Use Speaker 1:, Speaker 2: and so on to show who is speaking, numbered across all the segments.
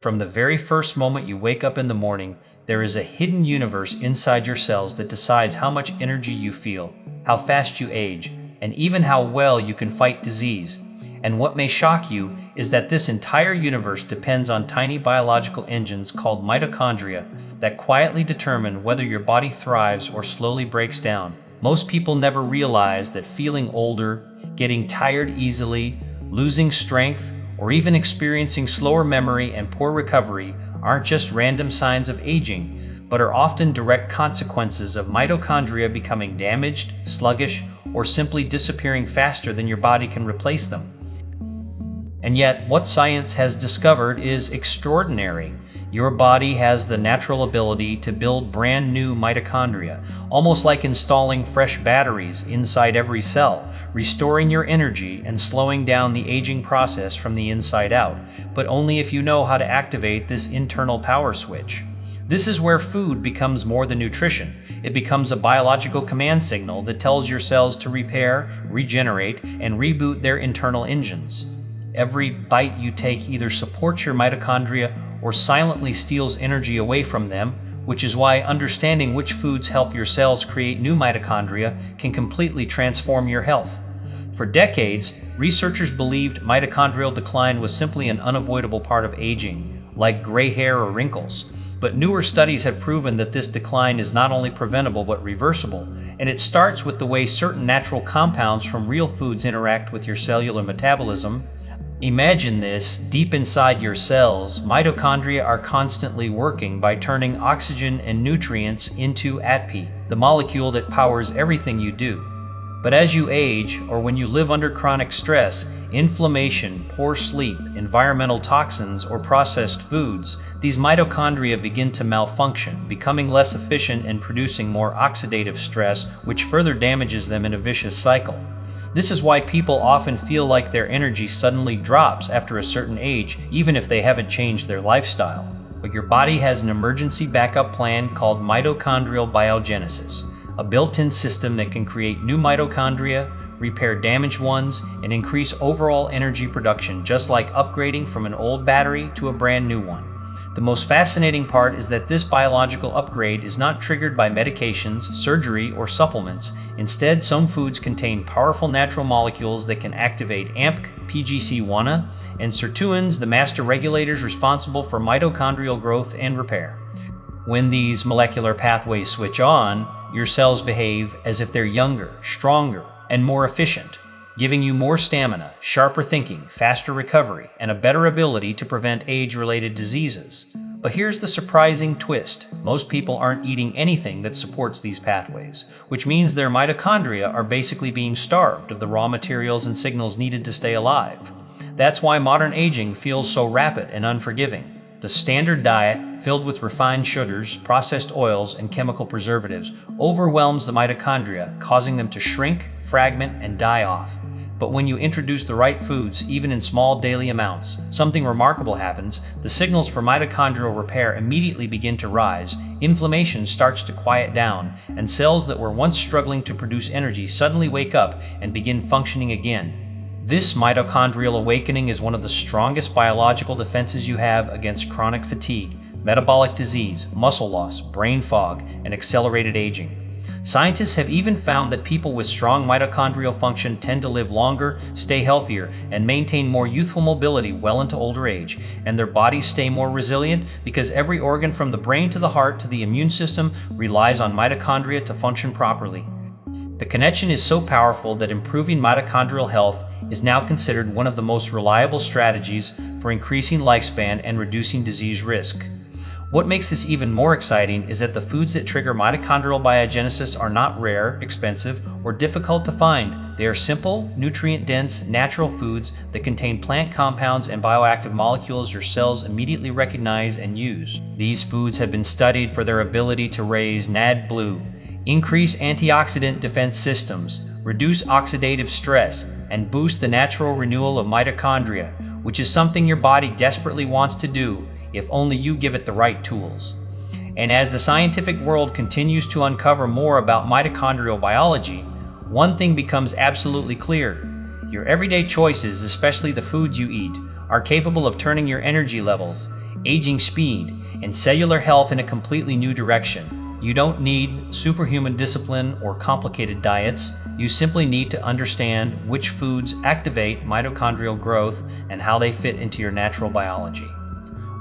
Speaker 1: From the very first moment you wake up in the morning, there is a hidden universe inside your cells that decides how much energy you feel, how fast you age, and even how well you can fight disease. And what may shock you is that this entire universe depends on tiny biological engines called mitochondria that quietly determine whether your body thrives or slowly breaks down. Most people never realize that feeling older, getting tired easily, losing strength, or even experiencing slower memory and poor recovery aren't just random signs of aging, but are often direct consequences of mitochondria becoming damaged, sluggish, or simply disappearing faster than your body can replace them. And yet, what science has discovered is extraordinary. Your body has the natural ability to build brand new mitochondria, almost like installing fresh batteries inside every cell, restoring your energy and slowing down the aging process from the inside out, but only if you know how to activate this internal power switch. This is where food becomes more than nutrition. It becomes a biological command signal that tells your cells to repair, regenerate, and reboot their internal engines. Every bite you take either supports your mitochondria or silently steals energy away from them, which is why understanding which foods help your cells create new mitochondria can completely transform your health. For decades, researchers believed mitochondrial decline was simply an unavoidable part of aging, like gray hair or wrinkles. But newer studies have proven that this decline is not only preventable but reversible, and it starts with the way certain natural compounds from real foods interact with your cellular metabolism. Imagine this: deep inside your cells, mitochondria are constantly working by turning oxygen and nutrients into ATP, the molecule that powers everything you do. But as you age, or when you live under chronic stress, inflammation, poor sleep, environmental toxins, or processed foods, these mitochondria begin to malfunction, becoming less efficient and producing more oxidative stress, which further damages them in a vicious cycle. This is why people often feel like their energy suddenly drops after a certain age, even if they haven't changed their lifestyle. But your body has an emergency backup plan called mitochondrial biogenesis, a built-in system that can create new mitochondria, repair damaged ones, and increase overall energy production, just like upgrading from an old battery to a brand new one. The most fascinating part is that this biological upgrade is not triggered by medications, surgery, or supplements. Instead, some foods contain powerful natural molecules that can activate AMP, PGC1, and sirtuins, the master regulators responsible for mitochondrial growth and repair. When these molecular pathways switch on, your cells behave as if they're younger, stronger, and more efficient, giving you more stamina, sharper thinking, faster recovery, and a better ability to prevent age-related diseases. But here's the surprising twist: most people aren't eating anything that supports these pathways, which means their mitochondria are basically being starved of the raw materials and signals needed to stay alive. That's why modern aging feels so rapid and unforgiving. The standard diet, filled with refined sugars, processed oils, and chemical preservatives, overwhelms the mitochondria, causing them to shrink, fragment, and die off. But when you introduce the right foods, even in small daily amounts, something remarkable happens. The signals for mitochondrial repair immediately begin to rise, inflammation starts to quiet down, and cells that were once struggling to produce energy suddenly wake up and begin functioning again. This mitochondrial awakening is one of the strongest biological defenses you have against chronic fatigue, metabolic disease, muscle loss, brain fog, and accelerated aging. Scientists have even found that people with strong mitochondrial function tend to live longer, stay healthier, and maintain more youthful mobility well into older age, and their bodies stay more resilient because every organ from the brain to the heart to the immune system relies on mitochondria to function properly. The connection is so powerful that improving mitochondrial health is now considered one of the most reliable strategies for increasing lifespan and reducing disease risk. What makes this even more exciting is that the foods that trigger mitochondrial biogenesis are not rare, expensive, or difficult to find. They are simple, nutrient-dense, natural foods that contain plant compounds and bioactive molecules your cells immediately recognize and use. These foods have been studied for their ability to raise NAD+, increase antioxidant defense systems, reduce oxidative stress, and boost the natural renewal of mitochondria, which is something your body desperately wants to do if only you give it the right tools. And as the scientific world continues to uncover more about mitochondrial biology, one thing becomes absolutely clear: your everyday choices, especially the foods you eat, are capable of turning your energy levels, aging speed, and cellular health in a completely new direction. You don't need superhuman discipline or complicated diets. You simply need to understand which foods activate mitochondrial growth and how they fit into your natural biology.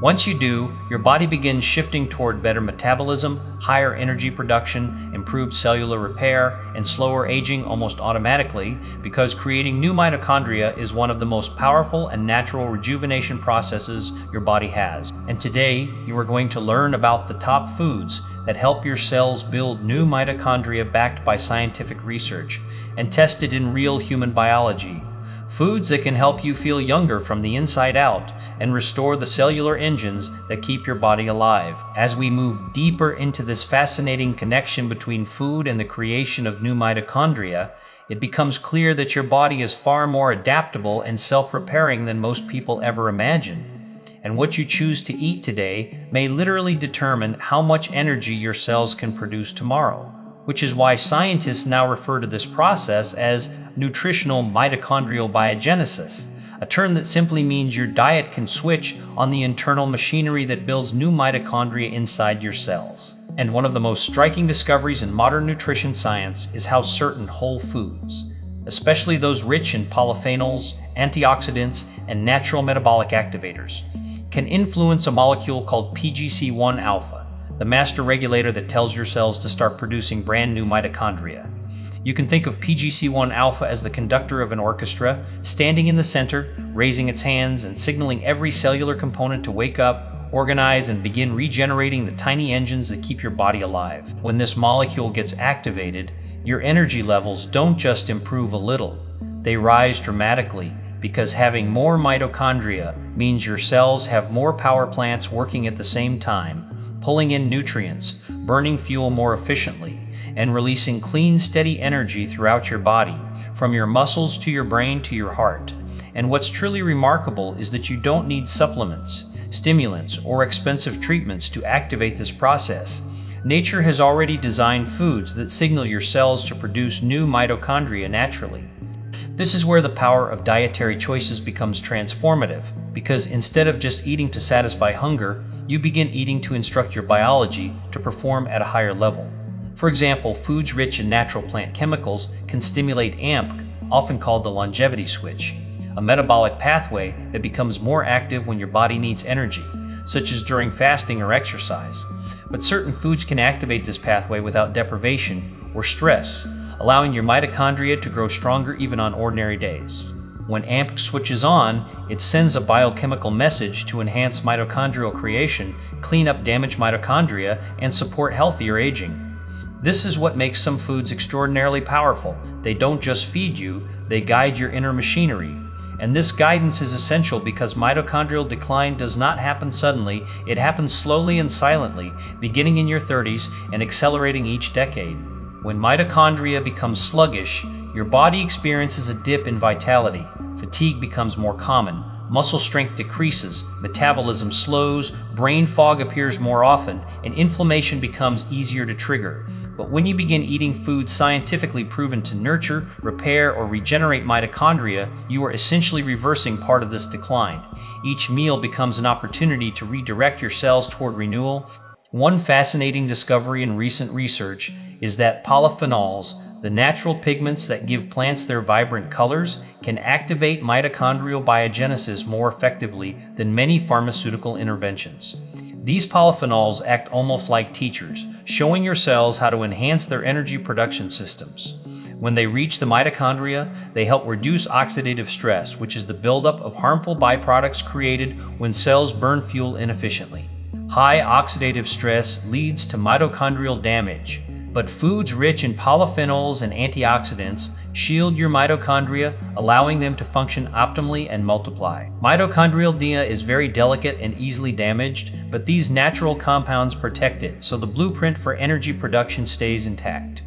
Speaker 1: Once you do, your body begins shifting toward better metabolism, higher energy production, improved cellular repair, and slower aging almost automatically, because creating new mitochondria is one of the most powerful and natural rejuvenation processes your body has. And today, you are going to learn about the top foods that help your cells build new mitochondria backed by scientific research and tested in real human biology. Foods that can help you feel younger from the inside out and restore the cellular engines that keep your body alive. As we move deeper into this fascinating connection between food and the creation of new mitochondria, it becomes clear that your body is far more adaptable and self-repairing than most people ever imagine. And what you choose to eat today may literally determine how much energy your cells can produce tomorrow, which is why scientists now refer to this process as nutritional mitochondrial biogenesis, a term that simply means your diet can switch on the internal machinery that builds new mitochondria inside your cells. And one of the most striking discoveries in modern nutrition science is how certain whole foods, especially those rich in polyphenols, antioxidants, and natural metabolic activators, can influence a molecule called PGC1 alpha, the master regulator that tells your cells to start producing brand new mitochondria. You can think of PGC1 alpha as the conductor of an orchestra, standing in the center, raising its hands and signaling every cellular component to wake up, organize, and begin regenerating the tiny engines that keep your body alive. When this molecule gets activated, your energy levels don't just improve a little, they rise dramatically, because having more mitochondria means your cells have more power plants working at the same time, pulling in nutrients, burning fuel more efficiently, and releasing clean, steady energy throughout your body, from your muscles to your brain to your heart. And what's truly remarkable is that you don't need supplements, stimulants, or expensive treatments to activate this process. Nature has already designed foods that signal your cells to produce new mitochondria naturally. This is where the power of dietary choices becomes transformative, because instead of just eating to satisfy hunger, you begin eating to instruct your biology to perform at a higher level. For example, foods rich in natural plant chemicals can stimulate AMP, often called the longevity switch, a metabolic pathway that becomes more active when your body needs energy, such as during fasting or exercise. But certain foods can activate this pathway without deprivation or stress, allowing your mitochondria to grow stronger even on ordinary days. When AMP switches on, it sends a biochemical message to enhance mitochondrial creation, clean up damaged mitochondria, and support healthier aging. This is what makes some foods extraordinarily powerful. They don't just feed you, they guide your inner machinery. And this guidance is essential because mitochondrial decline does not happen suddenly, it happens slowly and silently, beginning in your 30s and accelerating each decade. When mitochondria become sluggish, your body experiences a dip in vitality, fatigue becomes more common, muscle strength decreases, metabolism slows, brain fog appears more often, and inflammation becomes easier to trigger. But when you begin eating foods scientifically proven to nurture, repair, or regenerate mitochondria, you are essentially reversing part of this decline. Each meal becomes an opportunity to redirect your cells toward renewal. One fascinating discovery in recent research is that polyphenols, the natural pigments that give plants their vibrant colors, can activate mitochondrial biogenesis more effectively than many pharmaceutical interventions. These polyphenols act almost like teachers, showing your cells how to enhance their energy production systems. When they reach the mitochondria, they help reduce oxidative stress, which is the buildup of harmful byproducts created when cells burn fuel inefficiently. High oxidative stress leads to mitochondrial damage, but foods rich in polyphenols and antioxidants shield your mitochondria, allowing them to function optimally and multiply. Mitochondrial DNA is very delicate and easily damaged, but these natural compounds protect it, so the blueprint for energy production stays intact.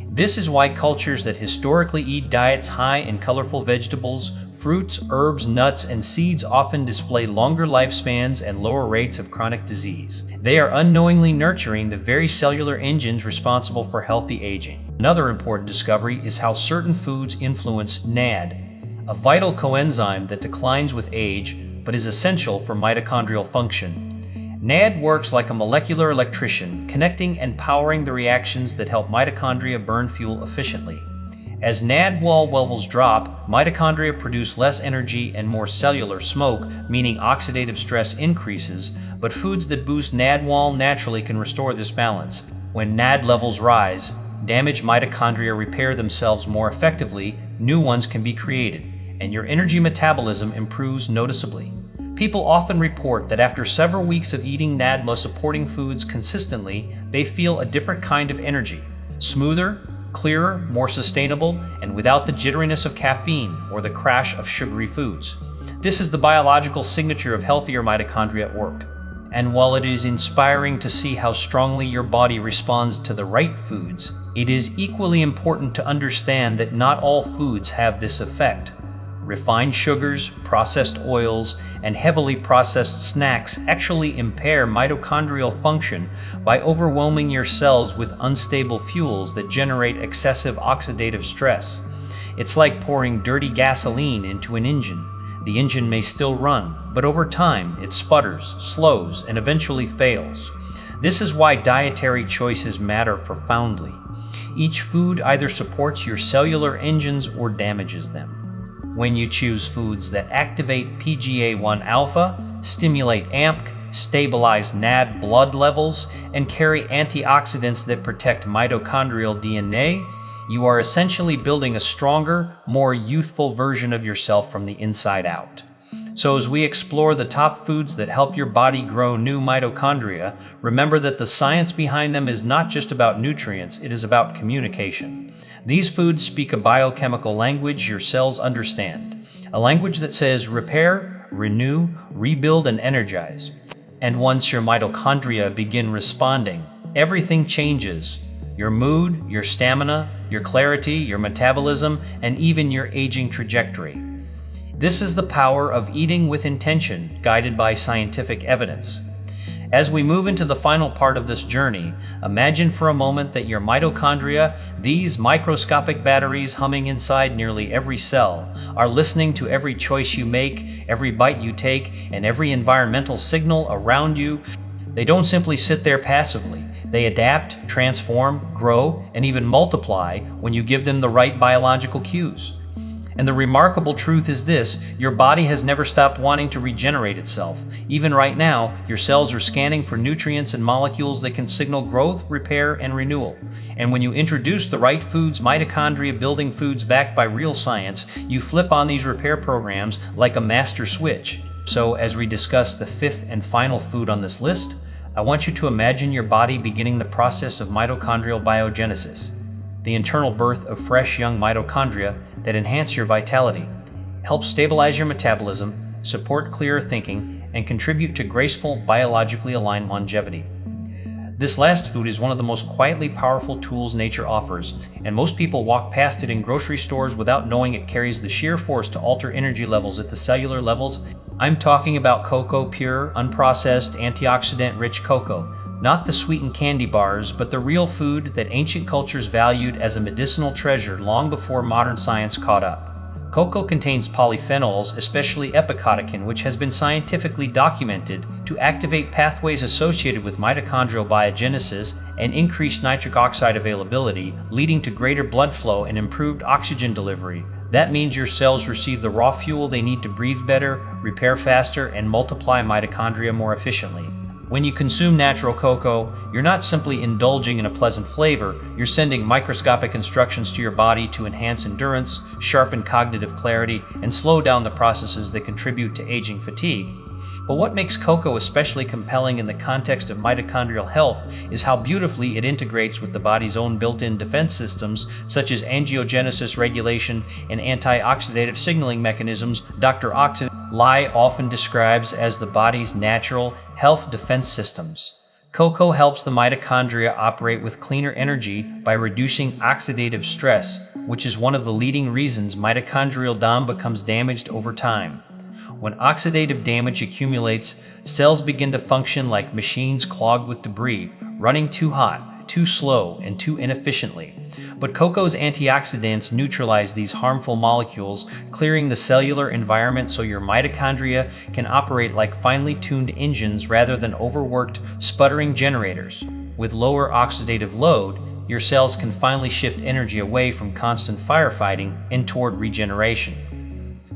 Speaker 1: This is why cultures that historically eat diets high in colorful vegetables, fruits, herbs, nuts, and seeds often display longer lifespans and lower rates of chronic disease. They are unknowingly nurturing the very cellular engines responsible for healthy aging. Another important discovery is how certain foods influence NAD, a vital coenzyme that declines with age but is essential for mitochondrial function. NAD works like a molecular electrician, connecting and powering the reactions that help mitochondria burn fuel efficiently. As NAD wall levels drop, mitochondria produce less energy and more cellular smoke, meaning oxidative stress increases, but foods that boost NAD wall naturally can restore this balance. When NAD levels rise, damaged mitochondria repair themselves more effectively, new ones can be created, and your energy metabolism improves noticeably. People often report that after several weeks of eating NAD-supporting foods consistently, they feel a different kind of energy, smoother, clearer, more sustainable, and without the jitteriness of caffeine or the crash of sugary foods. This is the biological signature of healthier mitochondria at work. And while it is inspiring to see how strongly your body responds to the right foods, it is equally important to understand that not all foods have this effect. Refined sugars, processed oils, and heavily processed snacks actually impair mitochondrial function by overwhelming your cells with unstable fuels that generate excessive oxidative stress. It's like pouring dirty gasoline into an engine. The engine may still run, but over time it sputters, slows, and eventually fails. This is why dietary choices matter profoundly. Each food either supports your cellular engines or damages them. When you choose foods that activate PGA1 alpha, stimulate AMP, stabilize NAD blood levels, and carry antioxidants that protect mitochondrial DNA, you are essentially building a stronger, more youthful version of yourself from the inside out. So as we explore the top foods that help your body grow new mitochondria, remember that the science behind them is not just about nutrients, it is about communication. These foods speak a biochemical language your cells understand, a language that says repair, renew, rebuild, and energize. And once your mitochondria begin responding, everything changes. Your mood, your stamina, your clarity, your metabolism, and even your aging trajectory. This is the power of eating with intention, guided by scientific evidence. As we move into the final part of this journey, imagine for a moment that your mitochondria, these microscopic batteries humming inside nearly every cell, are listening to every choice you make, every bite you take, and every environmental signal around you. They don't simply sit there passively. They adapt, transform, grow, and even multiply when you give them the right biological cues. And the remarkable truth is this: your body has never stopped wanting to regenerate itself. Even right now, your cells are scanning for nutrients and molecules that can signal growth, repair, and renewal. And when you introduce the right foods, mitochondria-building foods backed by real science, you flip on these repair programs like a master switch. So as we discuss the fifth and final food on this list, I want you to imagine your body beginning the process of mitochondrial biogenesis, the internal birth of fresh young mitochondria that enhance your vitality, help stabilize your metabolism, support clearer thinking, and contribute to graceful, biologically aligned longevity. This last food is one of the most quietly powerful tools nature offers, and most people walk past it in grocery stores without knowing it carries the sheer force to alter energy levels at the cellular levels. I'm talking about cocoa, pure, unprocessed, antioxidant-rich cocoa. Not the sweetened candy bars, but the real food that ancient cultures valued as a medicinal treasure long before modern science caught up. Cocoa contains polyphenols, especially epicatechin, which has been scientifically documented to activate pathways associated with mitochondrial biogenesis and increased nitric oxide availability, leading to greater blood flow and improved oxygen delivery. That means your cells receive the raw fuel they need to breathe better, repair faster, and multiply mitochondria more efficiently. When you consume natural cocoa, you're not simply indulging in a pleasant flavor, you're sending microscopic instructions to your body to enhance endurance, sharpen cognitive clarity, and slow down the processes that contribute to aging fatigue. But what makes cocoa especially compelling in the context of mitochondrial health is how beautifully it integrates with the body's own built-in defense systems, such as angiogenesis regulation and antioxidative signaling mechanisms Dr. Lai often describes as the body's natural health defense systems. Cocoa helps the mitochondria operate with cleaner energy by reducing oxidative stress, which is one of the leading reasons mitochondrial dam becomes damaged over time. When oxidative damage accumulates, cells begin to function like machines clogged with debris, running too hot, too slow and too inefficiently. But cocoa's antioxidants neutralize these harmful molecules, clearing the cellular environment so your mitochondria can operate like finely tuned engines rather than overworked, sputtering generators. With lower oxidative load, your cells can finally shift energy away from constant firefighting and toward regeneration.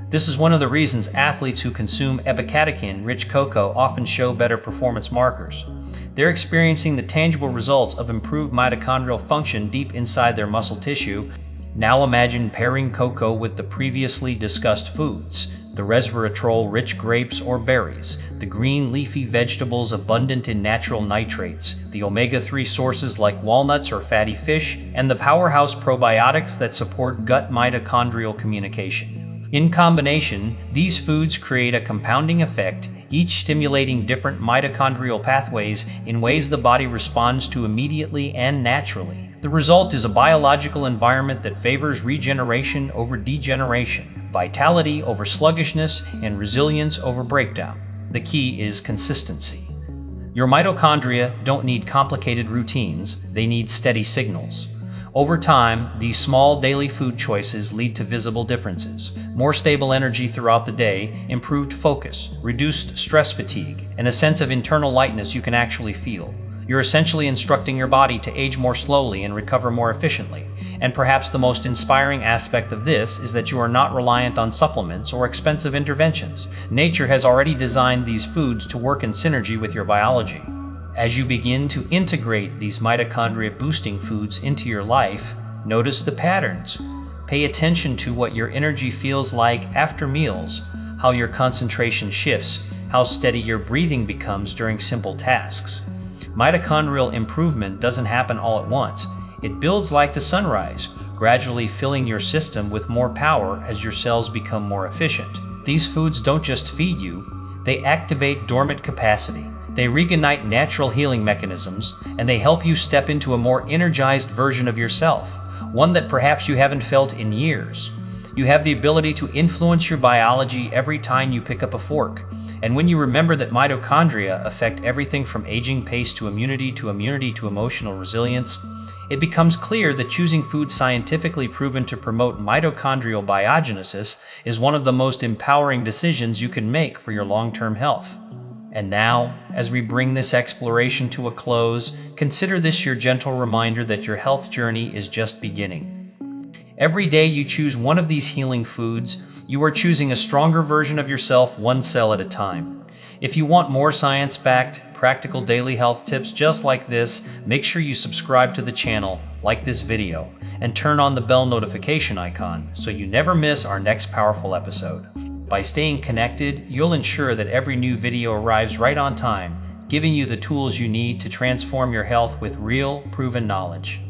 Speaker 1: This is one of the reasons athletes who consume epicatechin-rich cocoa often show better performance markers. They're experiencing the tangible results of improved mitochondrial function deep inside their muscle tissue. Now imagine pairing cocoa with the previously discussed foods, the resveratrol-rich grapes or berries, the green leafy vegetables abundant in natural nitrates, the omega-3 sources like walnuts or fatty fish, and the powerhouse probiotics that support gut mitochondrial communication. In combination, these foods create a compounding effect, each stimulating different mitochondrial pathways in ways the body responds to immediately and naturally. The result is a biological environment that favors regeneration over degeneration, vitality over sluggishness, and resilience over breakdown. The key is consistency. Your mitochondria don't need complicated routines, they need steady signals. Over time, these small daily food choices lead to visible differences: more stable energy throughout the day, improved focus, reduced stress fatigue, and a sense of internal lightness you can actually feel. You're essentially instructing your body to age more slowly and recover more efficiently. And perhaps the most inspiring aspect of this is that you are not reliant on supplements or expensive interventions. Nature has already designed these foods to work in synergy with your biology. As you begin to integrate these mitochondria-boosting foods into your life, notice the patterns. Pay attention to what your energy feels like after meals, how your concentration shifts, how steady your breathing becomes during simple tasks. Mitochondrial improvement doesn't happen all at once. It builds like the sunrise, gradually filling your system with more power as your cells become more efficient. These foods don't just feed you, they activate dormant capacity. They reignite natural healing mechanisms, and they help you step into a more energized version of yourself, one that perhaps you haven't felt in years. You have the ability to influence your biology every time you pick up a fork. And when you remember that mitochondria affect everything from aging pace to immunity to emotional resilience, it becomes clear that choosing foods scientifically proven to promote mitochondrial biogenesis is one of the most empowering decisions you can make for your long-term health. And now, as we bring this exploration to a close, consider this your gentle reminder that your health journey is just beginning. Every day you choose one of these healing foods, you are choosing a stronger version of yourself, one cell at a time. If you want more science-backed, practical daily health tips just like this, make sure you subscribe to the channel, like this video, and turn on the bell notification icon so you never miss our next powerful episode. By staying connected, you'll ensure that every new video arrives right on time, giving you the tools you need to transform your health with real, proven knowledge.